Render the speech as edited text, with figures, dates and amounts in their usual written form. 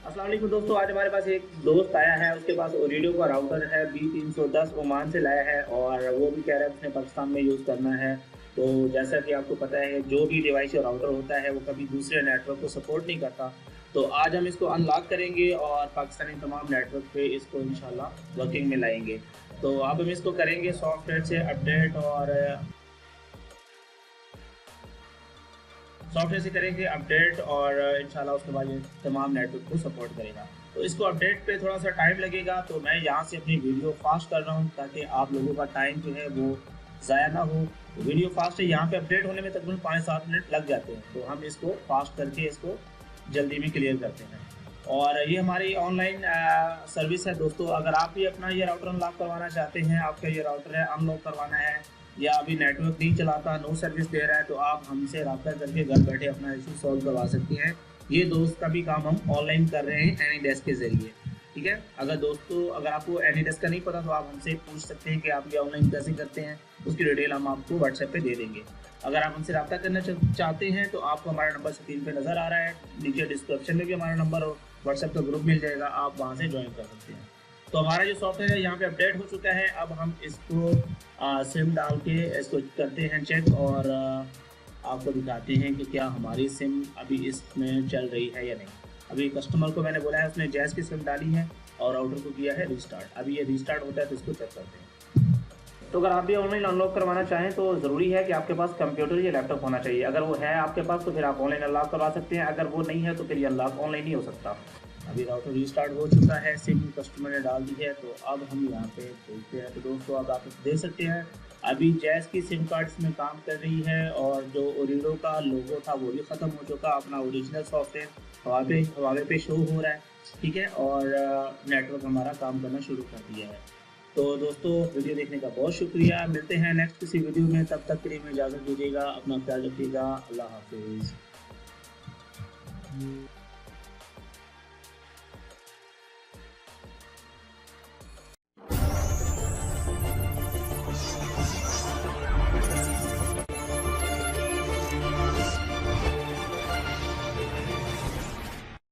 अस्सलाम वालेकुम दोस्तों, आज हमारे पास एक दोस्त आया है। उसके पास ओरिडो का राउटर है, B310 ओमान से लाया है और वो भी कह रहा है उसने पाकिस्तान में यूज़ करना है। तो जैसा कि आपको पता है, जो भी डिवाइस या राउटर होता है वो कभी दूसरे नेटवर्क को सपोर्ट नहीं करता। तो आज हम इसको अनलॉक करेंगे और पाकिस्तानी तमाम नेटवर्क पे इसको इंशाल्लाह वर्किंग में लाएंगे। तो अब हम इसको करेंगे सॉफ्टवेयर से अपडेट और सॉफ्टवेयर से करेंगे अपडेट और इंशाल्लाह उसके बाद ये तमाम नेटवर्क को सपोर्ट करेगा। तो इसको अपडेट पे थोड़ा सा टाइम लगेगा, तो मैं यहाँ से अपनी वीडियो फास्ट कर रहा हूँ ताकि आप लोगों का टाइम जो है वो ज़ाया ना हो। तो वीडियो फास्ट है, यहाँ पे अपडेट होने में तकरीबन 5-7 मिनट लग जाते हैं, तो हम इसको फास्ट करके इसको जल्दी में क्लियर करते हैं। और ये हमारी ऑनलाइन सर्विस है दोस्तों। अगर आप भी अपना ये राउटर अनलॉक करवाना चाहते हैं, आपका ये राउटर है अनलॉक करवाना है या अभी नेटवर्क नहीं चलाता, नो सर्विस दे रहा है, तो आप हमसे रब्ता करके घर बैठे अपना इशू सॉल्व करवा सकते हैं। ये दोस्त का भी काम हम ऑनलाइन कर रहे हैं एनीडेस्क के ज़रिए। ठीक है, अगर दोस्तों अगर आपको एनीडेस्क का नहीं पता तो आप हमसे पूछ सकते हैं कि आप ये ऑनलाइन कैसे करते हैं, उसकी डिटेल हम आपको व्हाट्सएप पे दे देंगे। अगर आप हमसे रब्ता करना चाहते हैं तो आपको हमारा नंबर स्क्रीन पे नज़र आ रहा है, नीचे डिस्क्रिप्शन में भी हमारा नंबर और व्हाट्सएप का ग्रुप मिल जाएगा, आप वहाँ से ज्वाइन कर सकते हैं। तो हमारा जो सॉफ्टवेयर है यहाँ पे अपडेट हो चुका है। अब हम इसको सिम डाल के इसको करते हैं चेक और आपको दिखाते हैं कि क्या हमारी सिम अभी इसमें चल रही है या नहीं। अभी कस्टमर को मैंने बोला है, उसने जैज़ की सिम डाली है और राउटर को किया है रिस्टार्ट। अभी ये रिस्टार्ट होता है तो इसको चेक करते हैं। तो अगर आप भी ऑनलाइन अनलॉक करवाना चाहें तो ज़रूरी है कि आपके पास कंप्यूटर या लैपटॉप होना चाहिए। अगर वो है आपके पास तो फिर आप ऑनलाइन अनलॉक करवा सकते हैं, अगर वो नहीं है तो फिर ये अनलॉक ऑनलाइन नहीं हो सकता। अभी राउटर रिस्टार्ट हो चुका है, सिम कस्टमर ने डाल दी है, तो अब हम यहाँ पे देखते हैं। तो दोस्तों अब आप देख सकते हैं अभी जैज़ की सिम कार्ड में काम कर रही है और जो ओरिडो का लोगो था वो भी ख़त्म हो चुका। अपना ओरिजिनल सॉफ्टवेयर हवावे पे शो हो रहा है। ठीक है, और नेटवर्क हमारा काम करना शुरू कर दिया है। तो दोस्तों वीडियो देखने का बहुत शुक्रिया। मिलते हैं नेक्स्ट किसी वीडियो में, तब तक के लिए हमें इजाज़त दीजिएगा। अपना ख्याल रखिएगा। अल्लाह हाफिज़।